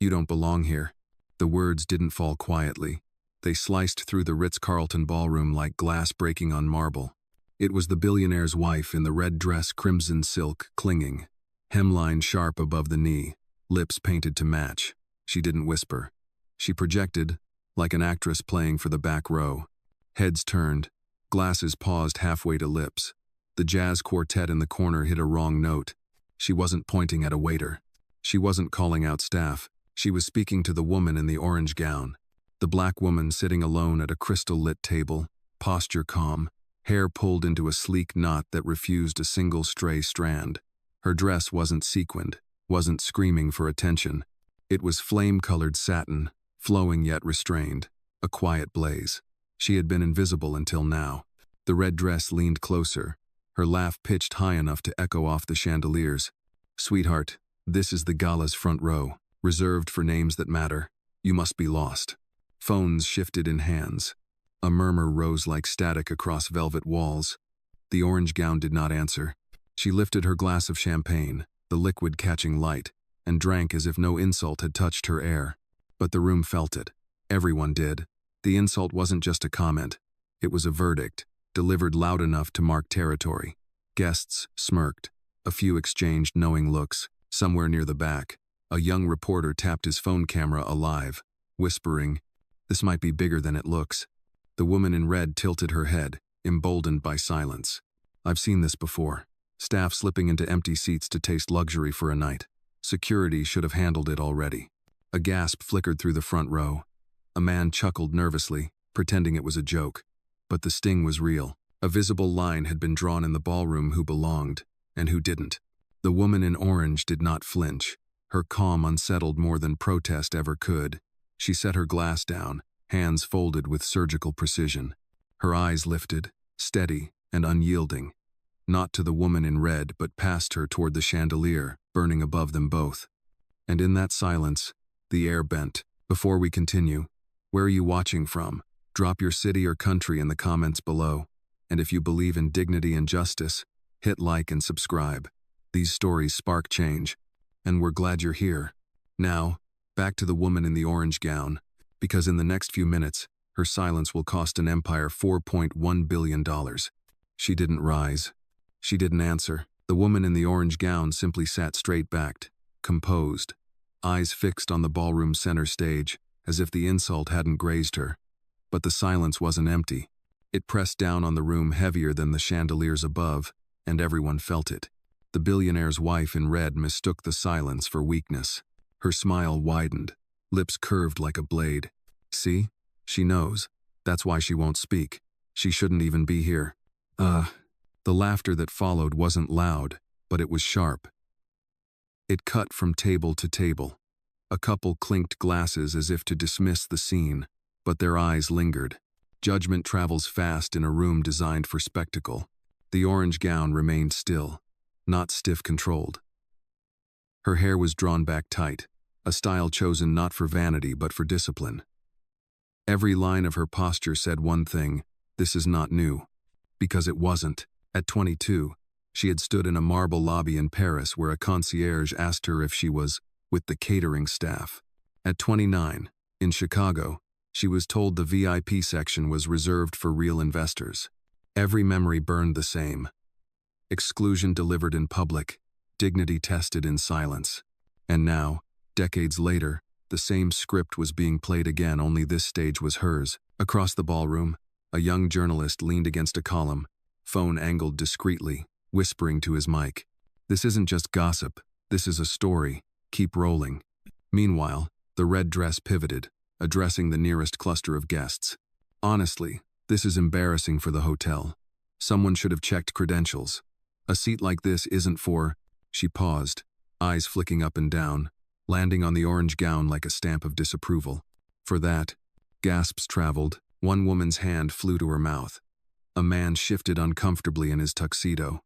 "You don't belong here." The words didn't fall quietly. They sliced through the Ritz-Carlton ballroom like glass breaking on marble. It was the billionaire's wife in the red dress, crimson silk, clinging, hemline sharp above the knee, lips painted to match. She didn't whisper. She projected, like an actress playing for the back row. Heads turned, glasses paused halfway to lips. The jazz quartet in the corner hit a wrong note. She wasn't pointing at a waiter. She wasn't calling out staff. She was speaking to the woman in the orange gown. The black woman sitting alone at a crystal-lit table, posture calm, hair pulled into a sleek knot that refused a single stray strand. Her dress wasn't sequined, wasn't screaming for attention. It was flame-colored satin, flowing yet restrained, a quiet blaze. She had been invisible until now. The red dress leaned closer, her laugh pitched high enough to echo off the chandeliers. "Sweetheart, this is the Gala's front row, reserved for names that matter. You must be lost." Phones shifted in hands. A murmur rose like static across velvet walls. The orange gown did not answer. She lifted her glass of champagne, the liquid catching light, and drank as if no insult had touched her air. But the room felt it. Everyone did. The insult wasn't just a comment. It was a verdict, delivered loud enough to mark territory. Guests smirked. A few exchanged knowing looks. Somewhere near the back, a young reporter tapped his phone camera alive, whispering, "This might be bigger than it looks." The woman in red tilted her head, emboldened by silence. "I've seen this before. Staff slipping into empty seats to taste luxury for a night. Security should have handled it already." A gasp flickered through the front row. A man chuckled nervously, pretending it was a joke. But the sting was real. A visible line had been drawn in the ballroom who belonged, and who didn't. The woman in orange did not flinch. Her calm unsettled more than protest ever could. She set her glass down, hands folded with surgical precision. Her eyes lifted, steady and unyielding. Not to the woman in red, but past her toward the chandelier, burning above them both. And in that silence, the air bent. "Before we continue, where are you watching from? Drop your city or country in the comments below. And if you believe in dignity and justice, hit like and subscribe. These stories spark change, and we're glad you're here." Now, back to the woman in the orange gown, because in the next few minutes, her silence will cost an empire $4.1 billion. She didn't rise. She didn't answer. The woman in the orange gown simply sat straight-backed, composed, eyes fixed on the ballroom center stage, as if the insult hadn't grazed her. But the silence wasn't empty. It pressed down on the room heavier than the chandeliers above, and everyone felt it. The billionaire's wife in red mistook the silence for weakness. Her smile widened, lips curved like a blade. "See? She knows. That's why she won't speak. She shouldn't even be here." The laughter that followed wasn't loud, but it was sharp. It cut from table to table. A couple clinked glasses as if to dismiss the scene, but their eyes lingered. Judgment travels fast in a room designed for spectacle. The orange gown remained still, not stiff-controlled. Her hair was drawn back tight, a style chosen not for vanity but for discipline. Every line of her posture said one thing: this is not new. Because it wasn't. At 22, she had stood in a marble lobby in Paris where a concierge asked her if she was with the catering staff. At 29, in Chicago, she was told the VIP section was reserved for real investors. Every memory burned the same. Exclusion delivered in public, dignity tested in silence. And now, decades later, the same script was being played again, only this stage was hers. Across the ballroom, a young journalist leaned against a column, phone angled discreetly, whispering to his mic. "This isn't just gossip, this is a story. Keep rolling." Meanwhile, the red dress pivoted, addressing the nearest cluster of guests. "Honestly, this is embarrassing for the hotel. Someone should have checked credentials. A seat like this isn't for—" She paused, eyes flicking up and down, landing on the orange gown like a stamp of disapproval. "For that," gasps traveled, one woman's hand flew to her mouth. A man shifted uncomfortably in his tuxedo.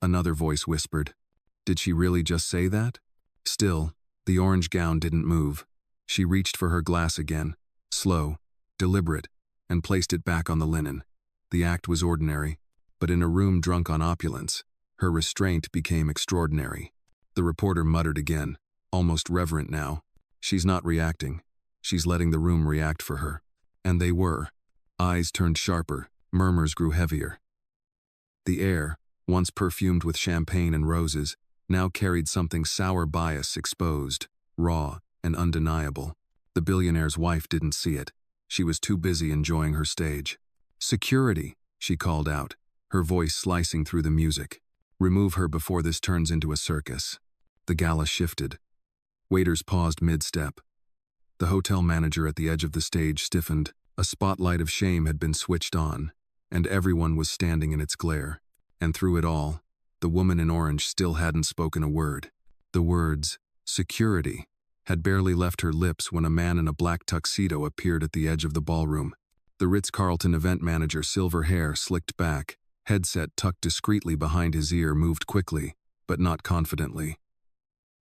Another voice whispered, "Did she really just say that?" Still, the orange gown didn't move. She reached for her glass again, slow, deliberate, and placed it back on the linen. The act was ordinary, but in a room drunk on opulence, her restraint became extraordinary. The reporter muttered again, almost reverent now, She's not reacting. She's letting the room react for her. And they were. Eyes turned sharper, murmurs grew heavier. The air, once perfumed with champagne and roses, now carried something sour bias exposed, raw, and undeniable. The billionaire's wife didn't see it. She was too busy enjoying her stage. "Security," she called out, her voice slicing through the music. "Remove her before this turns into a circus." The gala shifted. Waiters paused mid-step. The hotel manager at the edge of the stage stiffened. A spotlight of shame had been switched on, and everyone was standing in its glare. And through it all, the woman in orange still hadn't spoken a word. The words, "security," had barely left her lips when a man in a black tuxedo appeared at the edge of the ballroom. The Ritz-Carlton event manager, silver hair slicked back, headset tucked discreetly behind his ear, moved quickly, but not confidently.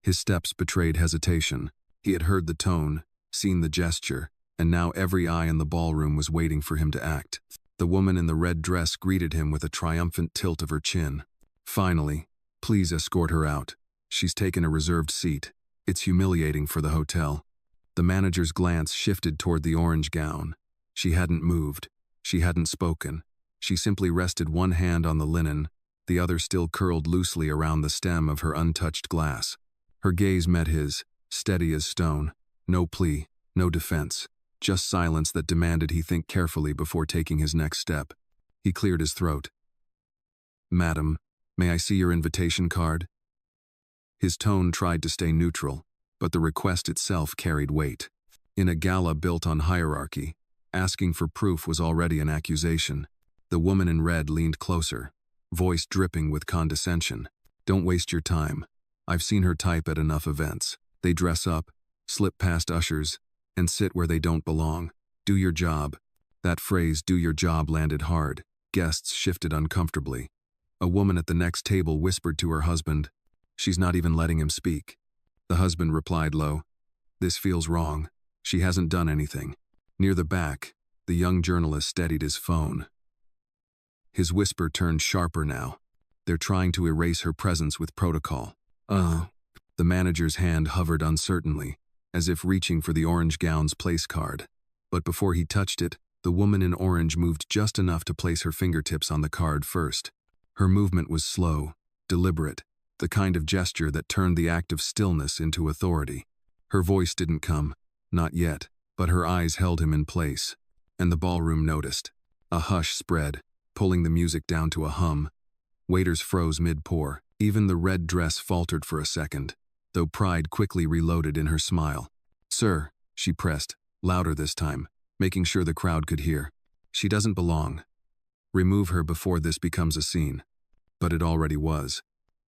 His steps betrayed hesitation. He had heard the tone, seen the gesture, and now every eye in the ballroom was waiting for him to act. The woman in the red dress greeted him with a triumphant tilt of her chin. "Finally, please escort her out. She's taken a reserved seat. It's humiliating for the hotel." The manager's glance shifted toward the orange gown. She hadn't moved. She hadn't spoken. She simply rested one hand on the linen, the other still curled loosely around the stem of her untouched glass. Her gaze met his, steady as stone. No plea, no defense, just silence that demanded he think carefully before taking his next step. He cleared his throat. "Madam, may I see your invitation card?" His tone tried to stay neutral, but the request itself carried weight. In a gala built on hierarchy, asking for proof was already an accusation. The woman in red leaned closer, voice dripping with condescension. "Don't waste your time. I've seen her type at enough events. They dress up, slip past ushers, and sit where they don't belong. Do your job." That phrase, "do your job," landed hard. Guests shifted uncomfortably. A woman at the next table whispered to her husband, "She's not even letting him speak." The husband replied low, "This feels wrong. She hasn't done anything." Near the back, the young journalist steadied his phone. His whisper turned sharper now. "They're trying to erase her presence with protocol." The manager's hand hovered uncertainly, as if reaching for the orange gown's place card. But before he touched it, the woman in orange moved just enough to place her fingertips on the card first. Her movement was slow, deliberate, the kind of gesture that turned the act of stillness into authority. Her voice didn't come, not yet, but her eyes held him in place. And the ballroom noticed. A hush spread, pulling the music down to a hum. Waiters froze mid-pour. Even the red dress faltered for a second, though pride quickly reloaded in her smile. "Sir," she pressed, louder this time, making sure the crowd could hear. "She doesn't belong. Remove her before this becomes a scene." But it already was.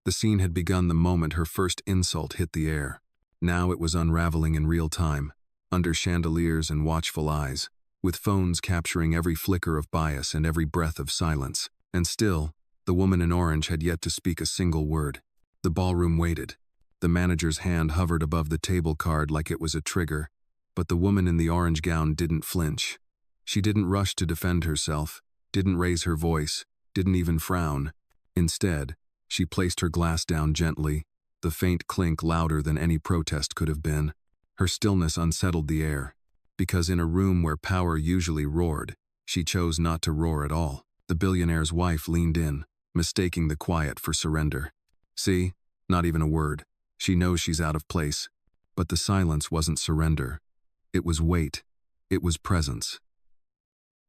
The scene had begun the moment her first insult hit the air. Now it was unraveling in real time, under chandeliers and watchful eyes, with phones capturing every flicker of bias and every breath of silence. And still, the woman in orange had yet to speak a single word. The ballroom waited. The manager's hand hovered above the table card like it was a trigger, but the woman in the orange gown didn't flinch. She didn't rush to defend herself, didn't raise her voice, didn't even frown. Instead, she placed her glass down gently, the faint clink louder than any protest could have been. Her stillness unsettled the air, because in a room where power usually roared, she chose not to roar at all. The billionaire's wife leaned in, mistaking the quiet for surrender. "See? Not even a word. She knows she's out of place." But the silence wasn't surrender. It was weight. It was presence.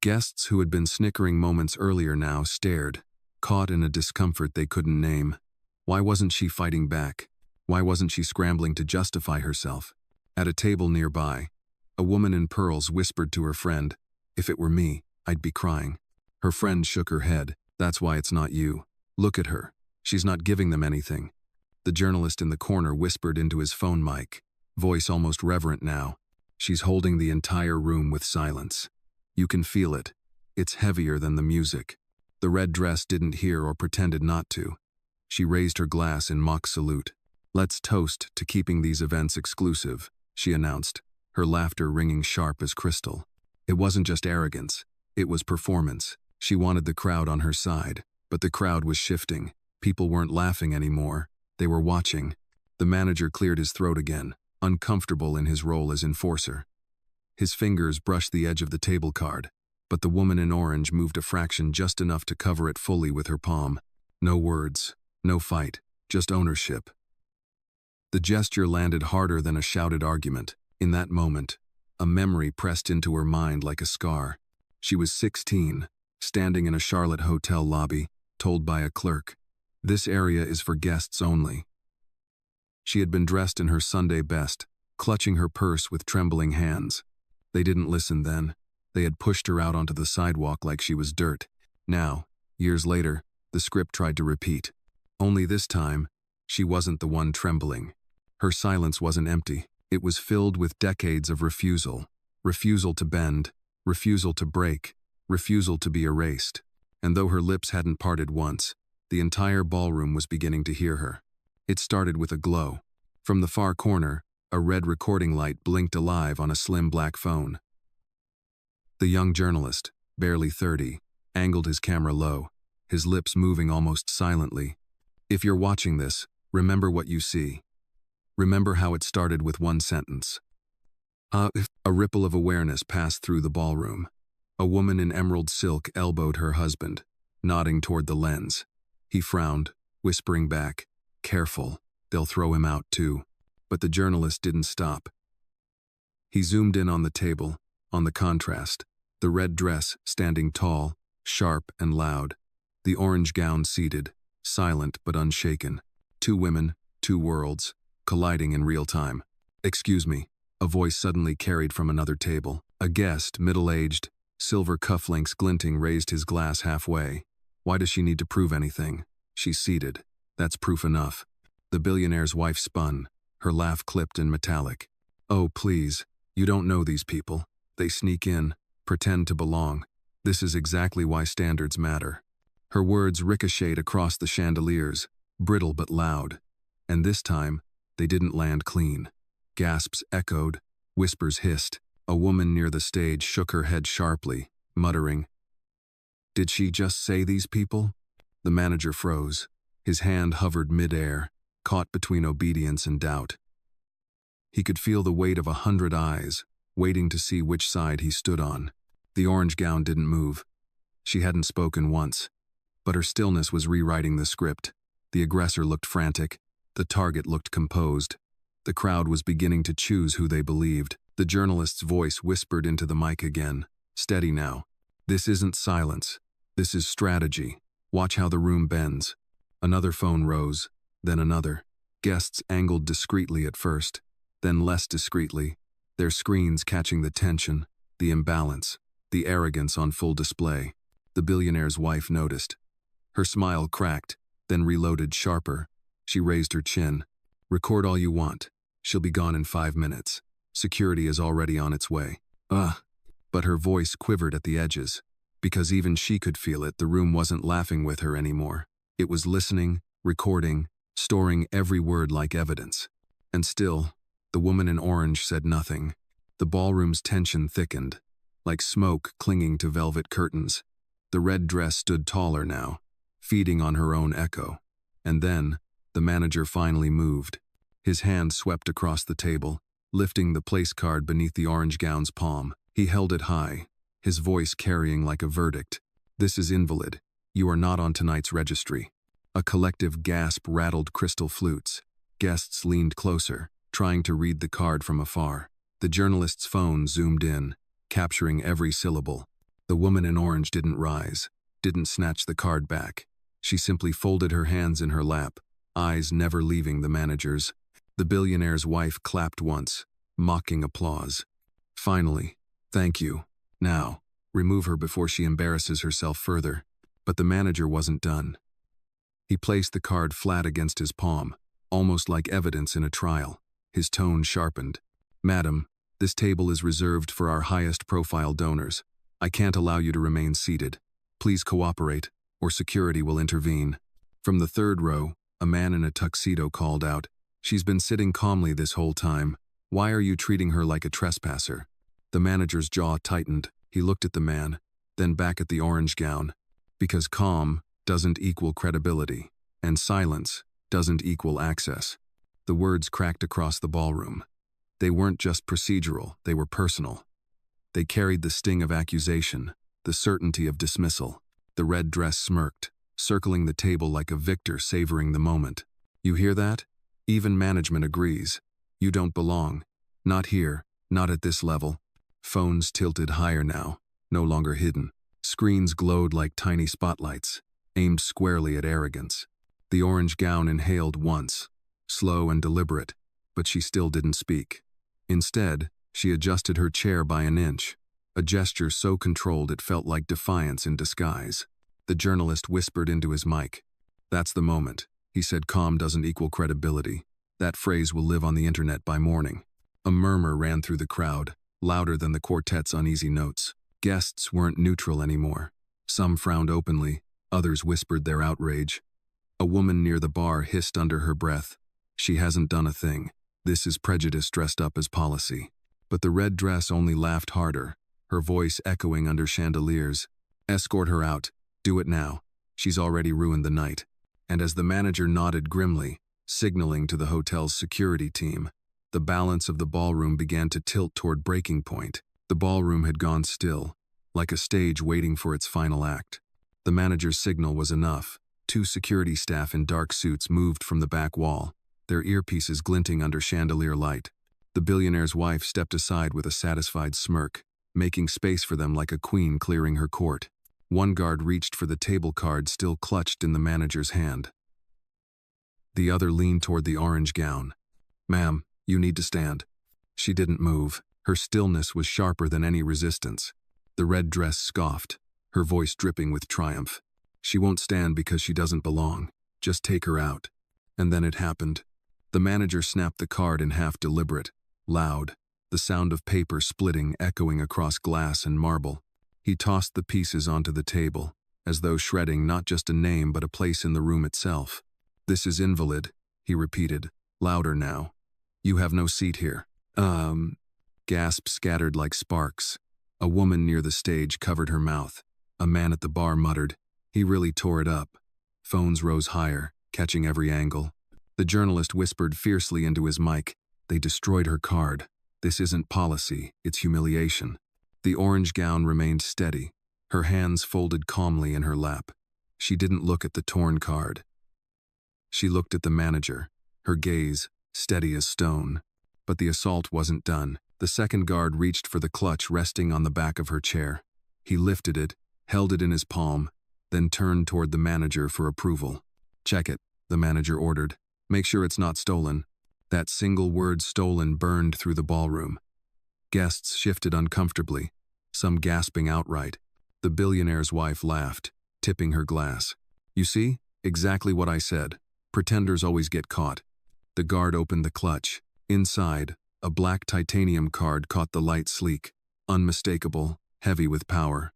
Guests who had been snickering moments earlier now stared, caught in a discomfort they couldn't name. Why wasn't she fighting back? Why wasn't she scrambling to justify herself? At a table nearby, a woman in pearls whispered to her friend, "If it were me, I'd be crying." Her friend shook her head. "That's why it's not you. Look at her. She's not giving them anything." The journalist in the corner whispered into his phone mic, voice almost reverent now. "She's holding the entire room with silence. You can feel it. It's heavier than the music." The red dress didn't hear or pretended not to. She raised her glass in mock salute. "Let's toast to keeping these events exclusive," she announced, her laughter ringing sharp as crystal. It wasn't just arrogance. It was performance. She wanted the crowd on her side, but the crowd was shifting. People weren't laughing anymore. They were watching. The manager cleared his throat again. uncomfortable in his role as enforcer. His fingers brushed the edge of the table card, but the woman in orange moved a fraction just enough to cover it fully with her palm. No words, no fight, just ownership. The gesture landed harder than a shouted argument. In that moment, a memory pressed into her mind like a scar. She was 16, standing in a Charlotte hotel lobby, told by a clerk, "This area is for guests only." She had been dressed in her Sunday best, clutching her purse with trembling hands. They didn't listen then. They had pushed her out onto the sidewalk like she was dirt. Now, years later, the script tried to repeat. Only this time, she wasn't the one trembling. Her silence wasn't empty. It was filled with decades of refusal. Refusal to bend, refusal to break, refusal to be erased. And though her lips hadn't parted once, the entire ballroom was beginning to hear her. It started with a glow. From the far corner, a red recording light blinked alive on a slim black phone. The young journalist, barely 30, angled his camera low, his lips moving almost silently. "If you're watching this, remember what you see. Remember how it started with one sentence." A ripple of awareness passed through the ballroom. A woman in emerald silk elbowed her husband, nodding toward the lens. He frowned, whispering back, "Careful, they'll throw him out too." But the journalist didn't stop. He zoomed in on the table, on the contrast, the red dress standing tall, sharp and loud, the orange gown seated, silent but unshaken. Two women, two worlds, colliding in real time. "Excuse me," a voice suddenly carried from another table. A guest, middle-aged, silver cufflinks glinting, raised his glass halfway. "Why does she need to prove anything? She's seated. That's proof enough." The billionaire's wife spun, her laugh clipped and metallic. "Oh, please, you don't know these people. They sneak in, pretend to belong. This is exactly why standards matter." Her words ricocheted across the chandeliers, brittle but loud. And this time, they didn't land clean. Gasps echoed, whispers hissed. A woman near the stage shook her head sharply, muttering, "Did she just say these people?" The manager froze. His hand hovered mid-air, caught between obedience and doubt. He could feel the weight of 100 eyes, waiting to see which side he stood on. The orange gown didn't move. She hadn't spoken once, but her stillness was rewriting the script. The aggressor looked frantic. The target looked composed. The crowd was beginning to choose who they believed. The journalist's voice whispered into the mic again. "Steady now. This isn't silence. This is strategy. Watch how the room bends." Another phone rose, then another. Guests angled discreetly at first, then less discreetly, their screens catching the tension, the imbalance, the arrogance on full display. The billionaire's wife noticed. Her smile cracked, then reloaded sharper. She raised her chin. "Record all you want. She'll be gone in 5 minutes. Security is already on its way." But her voice quivered at the edges. Because even she could feel it, the room wasn't laughing with her anymore. It was listening, recording, storing every word like evidence. And still, the woman in orange said nothing. The ballroom's tension thickened, like smoke clinging to velvet curtains. The red dress stood taller now, feeding on her own echo. And then, the manager finally moved. His hand swept across the table, lifting the place card beneath the orange gown's palm. He held it high, his voice carrying like a verdict. "This is invalid. You are not on tonight's registry." A collective gasp rattled crystal flutes. Guests leaned closer, trying to read the card from afar. The journalist's phone zoomed in, capturing every syllable. The woman in orange didn't rise, didn't snatch the card back. She simply folded her hands in her lap, eyes never leaving the manager's. The billionaire's wife clapped once, mocking applause. "Finally, thank you. Now, remove her before she embarrasses herself further." But the manager wasn't done. He placed the card flat against his palm, almost like evidence in a trial. His tone sharpened. "Madam, this table is reserved for our highest profile donors. I can't allow you to remain seated. Please cooperate, or security will intervene." From the third row, a man in a tuxedo called out, "She's been sitting calmly this whole time. Why are you treating her like a trespasser?" The manager's jaw tightened. He looked at the man, then back at the orange gown. Because calm doesn't equal credibility, and silence doesn't equal access. The words cracked across the ballroom. They weren't just procedural, they were personal. They carried the sting of accusation, the certainty of dismissal. The red dress smirked, circling the table like a victor savoring the moment. You hear that? Even management agrees. You don't belong. Not here, not at this level. Phones tilted higher now, no longer hidden. Screens glowed like tiny spotlights, aimed squarely at arrogance. The orange gown inhaled once, slow and deliberate, but she still didn't speak. Instead, she adjusted her chair by an inch, a gesture so controlled it felt like defiance in disguise. The journalist whispered into his mic. "That's the moment," he said. "Calm doesn't equal credibility. That phrase will live on the internet by morning." A murmur ran through the crowd, louder than the quartet's uneasy notes. Guests weren't neutral anymore. Some frowned openly, others whispered their outrage. A woman near the bar hissed under her breath, "She hasn't done a thing. This is prejudice dressed up as policy." But the red dress only laughed harder, her voice echoing under chandeliers. "Escort her out. Do it now. She's already ruined the night." And as the manager nodded grimly, signaling to the hotel's security team, the balance of the ballroom began to tilt toward breaking point. The ballroom had gone still, like a stage waiting for its final act. The manager's signal was enough. 2 security staff in dark suits moved from the back wall, their earpieces glinting under chandelier light. The billionaire's wife stepped aside with a satisfied smirk, making space for them like a queen clearing her court. One guard reached for the table card still clutched in the manager's hand. The other leaned toward the orange gown. "Ma'am, you need to stand." She didn't move. Her stillness was sharper than any resistance. The red dress scoffed, her voice dripping with triumph. "She won't stand because she doesn't belong. Just take her out." And then it happened. The manager snapped the card in half deliberate, loud, the sound of paper splitting echoing across glass and marble. He tossed the pieces onto the table, as though shredding not just a name but a place in the room itself. "This is invalid," he repeated, louder now. "You have no seat here." Gasps scattered like sparks. A woman near the stage covered her mouth. A man at the bar muttered, "He really tore it up." Phones rose higher, catching every angle. The journalist whispered fiercely into his mic, "They destroyed her card. This isn't policy, it's humiliation." The orange gown remained steady, her hands folded calmly in her lap. She didn't look at the torn card. She looked at the manager, her gaze steady as stone. But the assault wasn't done. The second guard reached for the clutch resting on the back of her chair. He lifted it, held it in his palm, then turned toward the manager for approval. "Check it," the manager ordered. "Make sure it's not stolen." That single word "stolen" burned through the ballroom. Guests shifted uncomfortably, some gasping outright. The billionaire's wife laughed, tipping her glass. "You see? Exactly what I said. Pretenders always get caught." The guard opened the clutch. Inside, a black titanium card caught the light sleek, unmistakable, heavy with power.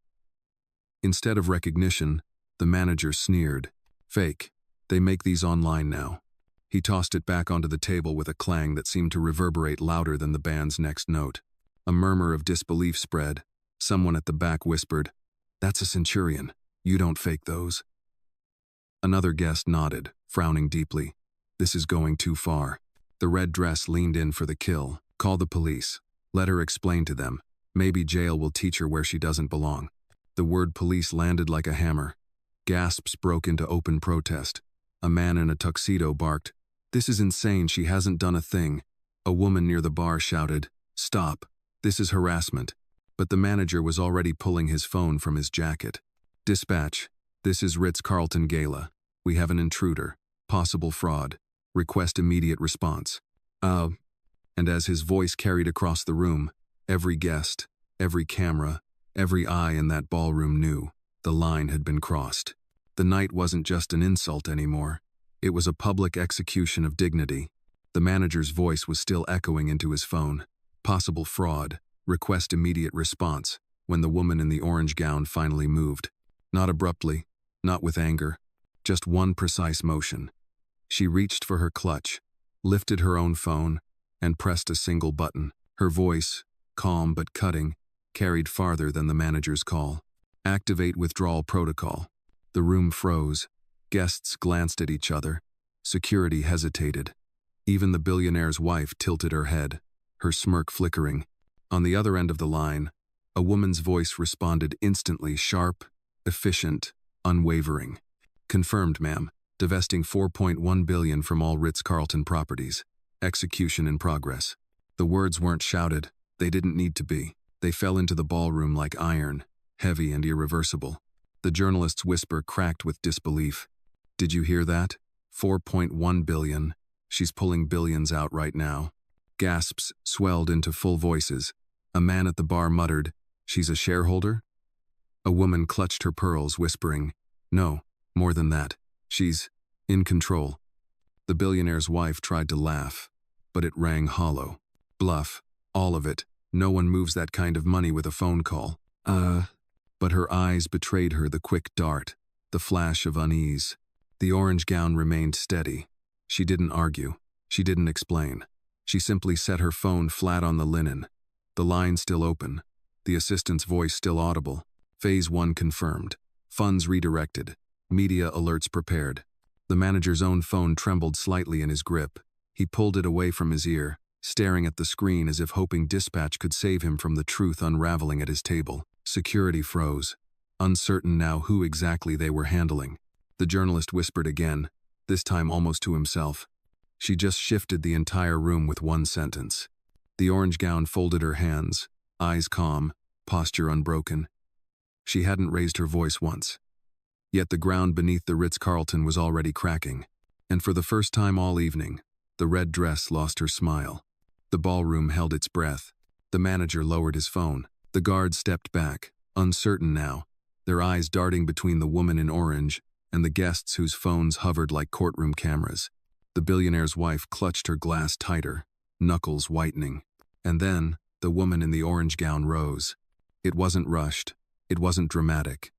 Instead of recognition, the manager sneered. "Fake. They make these online now." He tossed it back onto the table with a clang that seemed to reverberate louder than the band's next note. A murmur of disbelief spread. Someone at the back whispered, "That's a centurion. You don't fake those." Another guest nodded, frowning deeply. "This is going too far." The red dress leaned in for the kill. "Call the police. Let her explain to them. Maybe jail will teach her where she doesn't belong." The word police landed like a hammer. Gasps broke into open protest. A man in a tuxedo barked, "This is insane, she hasn't done a thing." A woman near the bar shouted, "Stop, this is harassment." But the manager was already pulling his phone from his jacket. "Dispatch, this is Ritz-Carlton Gala. We have an intruder. Possible fraud. Request immediate response." And as his voice carried across the room, every guest, every camera, every eye in that ballroom knew the line had been crossed. The night wasn't just an insult anymore. It was a public execution of dignity. The manager's voice was still echoing into his phone. Possible fraud. Request immediate response. When the woman in the orange gown finally moved. Not abruptly, not with anger, just one precise motion. She reached for her clutch, lifted her own phone, and pressed a single button. Her voice, calm but cutting, carried farther than the manager's call. "Activate withdrawal protocol." The room froze. Guests glanced at each other. Security hesitated. Even the billionaire's wife tilted her head. her smirk flickering. On the other end of the line, a woman's voice responded instantly, sharp, efficient, unwavering. Confirmed, ma'am. Divesting $4.1 billion from all Ritz-Carlton properties. Execution in progress. The words weren't shouted. They didn't need to be. They fell into the ballroom like iron, heavy and irreversible. The journalist's whisper cracked with disbelief. Did you hear that? 4.1 billion. She's pulling billions out right now. Gasps swelled into full voices. A man at the bar muttered, "She's a shareholder?" A woman clutched her pearls, whispering, "No, more than that. She's in control." The billionaire's wife tried to laugh, but it rang hollow. Bluff, all of it. No one moves that kind of money with a phone call. But her eyes betrayed her, the quick dart, the flash of unease. The orange gown remained steady. She didn't argue. She didn't explain. She simply set her phone flat on the linen. The line still open. The assistant's voice still audible. Phase 1 confirmed. Funds redirected. Media alerts prepared. The manager's own phone trembled slightly in his grip. He pulled it away from his ear, staring at the screen as if hoping dispatch could save him from the truth unraveling at his table. Security froze, uncertain now who exactly they were handling. The journalist whispered again, this time almost to himself. She just shifted the entire room with one sentence. The orange gown folded her hands, eyes calm, posture unbroken. She hadn't raised her voice once. Yet the ground beneath the Ritz-Carlton was already cracking, and for the first time all evening, the red dress lost her smile. The ballroom held its breath. The manager lowered his phone. The guards stepped back, uncertain now, their eyes darting between the woman in orange and the guests whose phones hovered like courtroom cameras. The billionaire's wife clutched her glass tighter, knuckles whitening. And then, the woman in the orange gown rose. It wasn't rushed. It wasn't dramatic.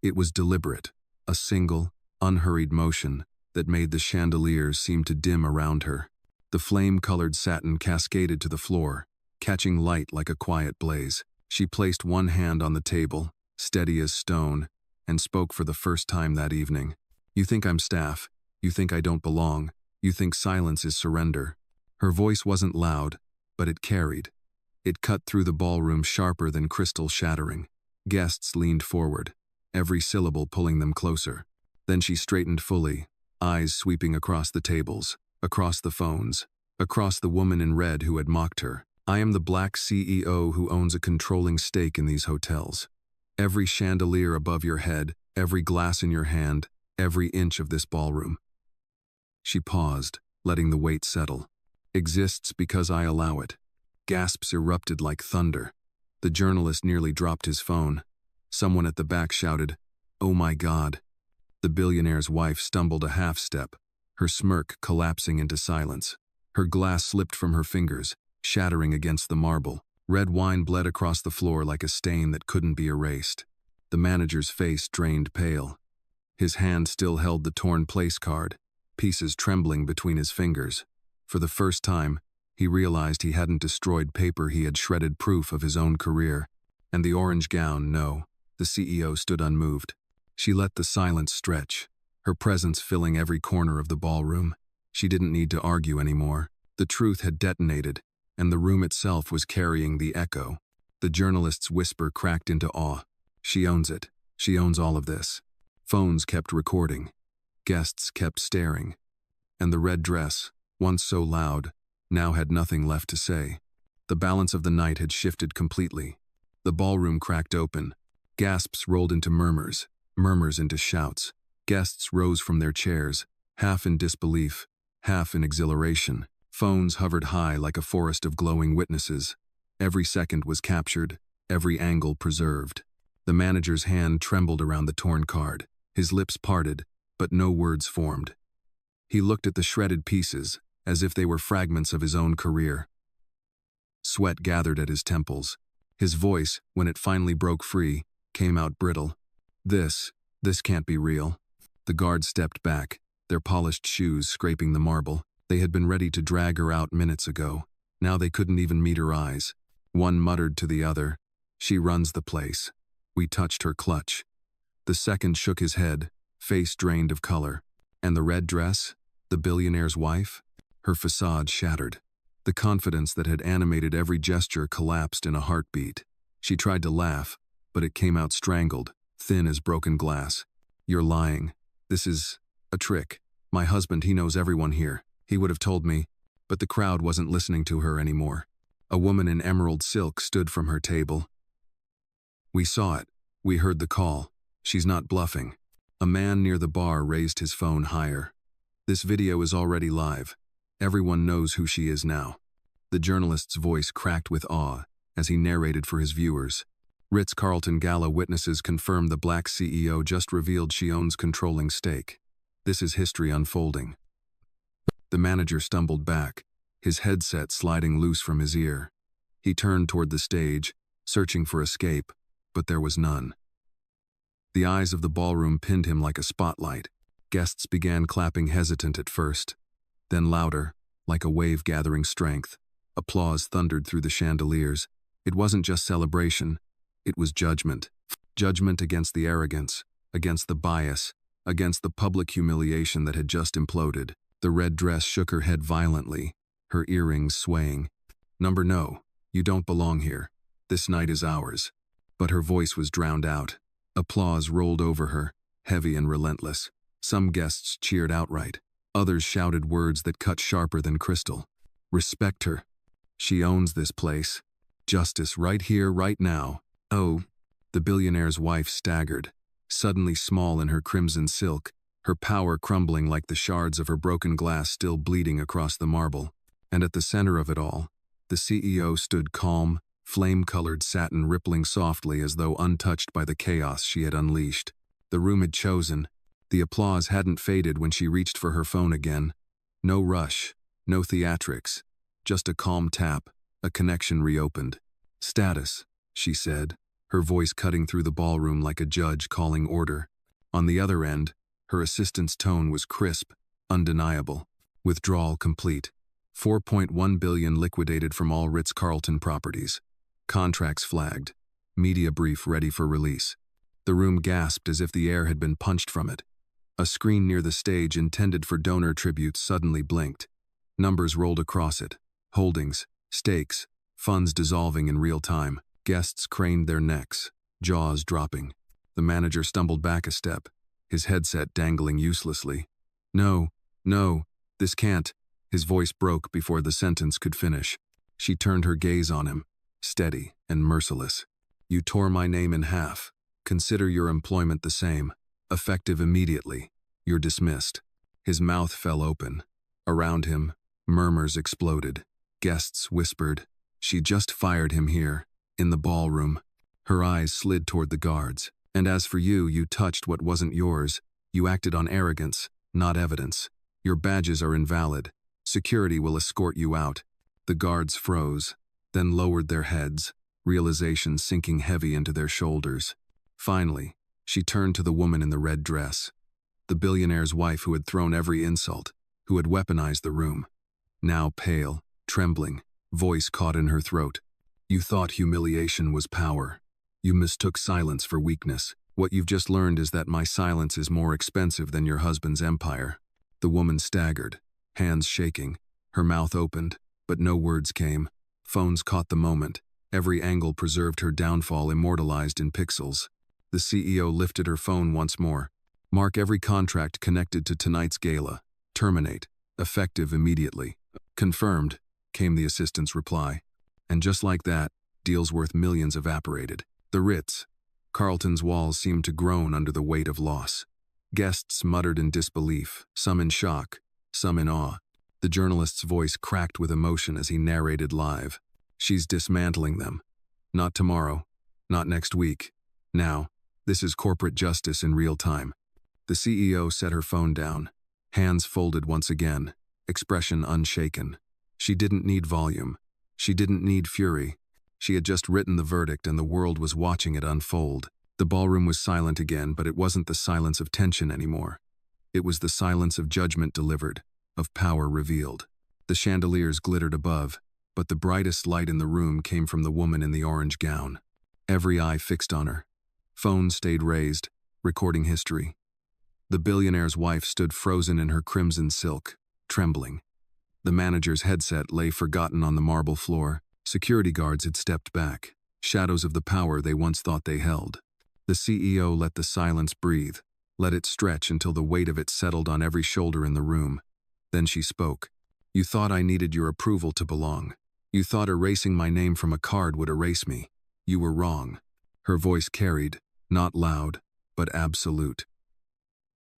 It was deliberate, a single, unhurried motion that made the chandeliers seem to dim around her. The flame-colored satin cascaded to the floor, catching light like a quiet blaze. She placed one hand on the table, steady as stone, and spoke for the first time that evening. "You think I'm staff. You think I don't belong. You think silence is surrender." Her voice wasn't loud, but it carried. It cut through the ballroom sharper than crystal shattering. Guests leaned forward, every syllable pulling them closer. Then she straightened fully, eyes sweeping across the tables, across the phones, across the woman in red who had mocked her. "I am the black CEO who owns a controlling stake in these hotels. Every chandelier above your head, every glass in your hand, every inch of this ballroom." She paused, letting the weight settle. "Exists because I allow it." Gasps erupted like thunder. The journalist nearly dropped his phone. Someone at the back shouted, "Oh my God." The billionaire's wife stumbled a half step, her smirk collapsing into silence. Her glass slipped from her fingers, shattering against the marble. Red wine bled across the floor like a stain that couldn't be erased. The manager's face drained pale. His hand still held the torn place card, pieces trembling between his fingers. For the first time, he realized he hadn't destroyed paper, he had shredded proof of his own career. And the orange gown, no. The CEO stood unmoved. She let the silence stretch, her presence filling every corner of the ballroom. She didn't need to argue anymore. The truth had detonated, and the room itself was carrying the echo. The journalist's whisper cracked into awe. "She owns it. She owns all of this." Phones kept recording. Guests kept staring. And the red dress, once so loud, now had nothing left to say. The balance of the night had shifted completely. The ballroom cracked open. Gasps rolled into murmurs, murmurs into shouts. Guests rose from their chairs, half in disbelief, half in exhilaration. Phones hovered high like a forest of glowing witnesses. Every second was captured, every angle preserved. The manager's hand trembled around the torn card. His lips parted, but no words formed. He looked at the shredded pieces, as if they were fragments of his own career. Sweat gathered at his temples. His voice, when it finally broke free, came out brittle. This can't be real." The guards stepped back, their polished shoes scraping the marble. They had been ready to drag her out minutes ago. Now they couldn't even meet her eyes. One muttered to the other, "She runs the place." We touched her clutch. The second shook his head, face drained of color. And the red dress? The billionaire's wife? Her facade shattered. The confidence that had animated every gesture collapsed in a heartbeat. She tried to laugh, but it came out strangled, thin as broken glass. "You're lying. This is a trick. My husband, he knows everyone here. He would have told me." But the crowd wasn't listening to her anymore. A woman in emerald silk stood from her table. "We saw it. We heard the call. She's not bluffing." A man near the bar raised his phone higher. "This video is already live. Everyone knows who she is now." The journalist's voice cracked with awe as he narrated for his viewers. Ritz-Carlton Gala witnesses confirm the black CEO just revealed she owns controlling stake. This is history unfolding. The manager stumbled back, his headset sliding loose from his ear. He turned toward the stage, searching for escape, but there was none. The eyes of the ballroom pinned him like a spotlight. Guests began clapping, hesitant at first. Then louder, like a wave gathering strength. Applause thundered through the chandeliers. It wasn't just celebration, it was judgment. Judgment against the arrogance, against the bias, against the public humiliation that had just imploded. The red dress shook her head violently, her earrings swaying. No, you don't belong here. This night is ours." But her voice was drowned out. Applause rolled over her, heavy and relentless. Some guests cheered outright. Others shouted words that cut sharper than crystal. "Respect her. She owns this place. Justice right here, right now." "Oh." The billionaire's wife staggered, suddenly small in her crimson silk, her power crumbling like the shards of her broken glass still bleeding across the marble. And at the center of it all, the CEO stood calm, flame-colored satin rippling softly as though untouched by the chaos she had unleashed. The room had chosen. The applause hadn't faded when she reached for her phone again. No rush, no theatrics, just a calm tap, a connection reopened. "Status," she said, her voice cutting through the ballroom like a judge calling order. On the other end, her assistant's tone was crisp, undeniable. "Withdrawal complete. 4.1 billion liquidated from all Ritz-Carlton properties. Contracts flagged. Media brief ready for release." The room gasped as if the air had been punched from it. A screen near the stage intended for donor tributes suddenly blinked. Numbers rolled across it. Holdings, stakes, funds dissolving in real time. Guests craned their necks, jaws dropping. The manager stumbled back a step, his headset dangling uselessly. No, this can't." His voice broke before the sentence could finish. She turned her gaze on him, steady and merciless. "You tore my name in half. Consider your employment the same. Effective immediately. You're dismissed." His mouth fell open. Around him, murmurs exploded. Guests whispered. She just fired him here, in the ballroom. Her eyes slid toward the guards. "And as for you, you touched what wasn't yours. You acted on arrogance, not evidence. Your badges are invalid. Security will escort you out." The guards froze, then lowered their heads, realization sinking heavy into their shoulders. Finally, she turned to the woman in the red dress, the billionaire's wife who had thrown every insult, who had weaponized the room. Now pale, trembling, voice caught in her throat. "You thought humiliation was power. You mistook silence for weakness. What you've just learned is that my silence is more expensive than your husband's empire." The woman staggered, hands shaking, her mouth opened, but no words came. Phones caught the moment. Every angle preserved her downfall immortalized in pixels. The CEO lifted her phone once more. "Mark every contract connected to tonight's gala. Terminate. Effective immediately." "Confirmed," came the assistant's reply. And just like that, deals worth millions evaporated. The Ritz-Carlton's walls seemed to groan under the weight of loss. Guests muttered in disbelief, some in shock, some in awe. The journalist's voice cracked with emotion as he narrated live. "She's dismantling them. Not tomorrow, not next week. Now, this is corporate justice in real time." The CEO set her phone down, hands folded once again, expression unshaken. She didn't need volume. She didn't need fury. She had just written the verdict and the world was watching it unfold. The ballroom was silent again, but it wasn't the silence of tension anymore. It was the silence of judgment delivered, of power revealed. The chandeliers glittered above, but the brightest light in the room came from the woman in the orange gown. Every eye fixed on her. Phone stayed raised, recording history. The billionaire's wife stood frozen in her crimson silk, trembling. The manager's headset lay forgotten on the marble floor. Security guards had stepped back, shadows of the power they once thought they held. The CEO let the silence breathe, let it stretch until the weight of it settled on every shoulder in the room. Then she spoke. "You thought I needed your approval to belong. You thought erasing my name from a card would erase me. You were wrong." Her voice carried, not loud, but absolute.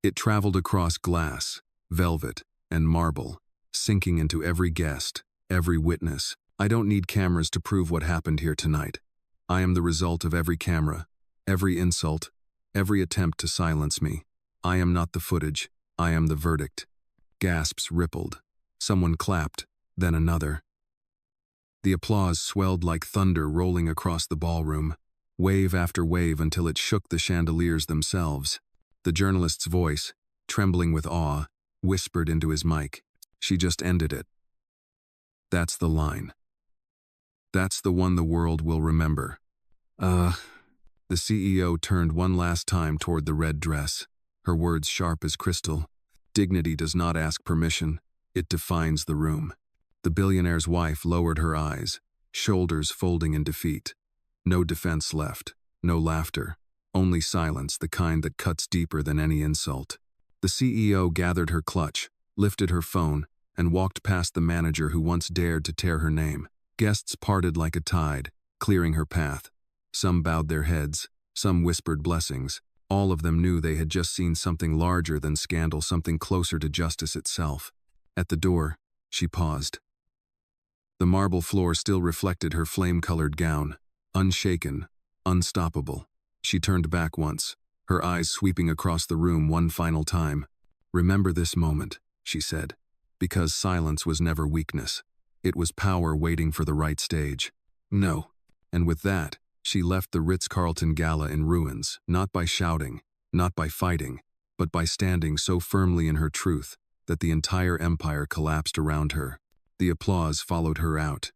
It traveled across glass, velvet, and marble, sinking into every guest, every witness. "I don't need cameras to prove what happened here tonight. I am the result of every camera, every insult, every attempt to silence me. I am not the footage, I am the verdict." Gasps rippled. Someone clapped, then another. The applause swelled like thunder rolling across the ballroom, wave after wave until it shook the chandeliers themselves. The journalist's voice, trembling with awe, whispered into his mic. "She just ended it. That's the line. That's the one the world will remember." The CEO turned one last time toward the red dress, her words sharp as crystal. "Dignity does not ask permission, it defines the room." The billionaire's wife lowered her eyes, shoulders folding in defeat. No defense left, no laughter, only silence, the kind that cuts deeper than any insult. The CEO gathered her clutch, lifted her phone, and walked past the manager who once dared to tear her name. Guests parted like a tide, clearing her path. Some bowed their heads, some whispered blessings. All of them knew they had just seen something larger than scandal, something closer to justice itself. At the door, she paused. The marble floor still reflected her flame-colored gown, unshaken, unstoppable. She turned back once, her eyes sweeping across the room one final time. "Remember this moment," she said, "because silence was never weakness. It was power waiting for the right stage." No. And with that, she left the Ritz-Carlton Gala in ruins, not by shouting, not by fighting, but by standing so firmly in her truth that the entire empire collapsed around her. The applause followed her out,